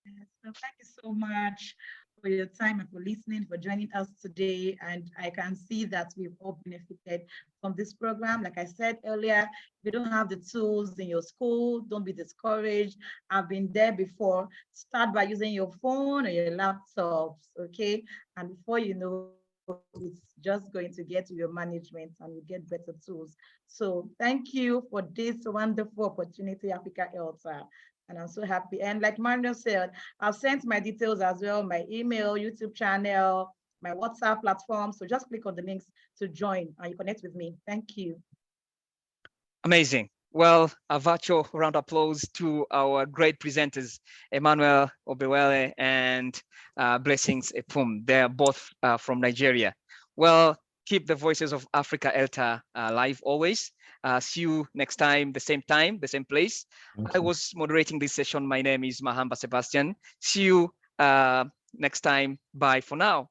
So thank you so much for your time and for listening, for joining us today. And I can see that we've all benefited from this program. Like I said earlier, if you don't have the tools in your school, don't be discouraged. I've been there before. Start by using your phone or your laptops, okay? And before you know, it's just going to get to your management and you get better tools. So thank you for this wonderful opportunity, Africa Elta. And I'm so happy. And like Manuel said, I've sent my details as well, my email, YouTube channel, my WhatsApp platform. So just click on the links to join and you connect with me. Thank you. Amazing. Well, a virtual round of applause to our great presenters, Emmanuel, Ogbewele, and Blessings Epum. They're both from Nigeria. Well, keep the Voices of Africa ELTA live always. See you next time, the same place. I was moderating this session. My name is Mahamba Sebastian. See you next time. Bye for now.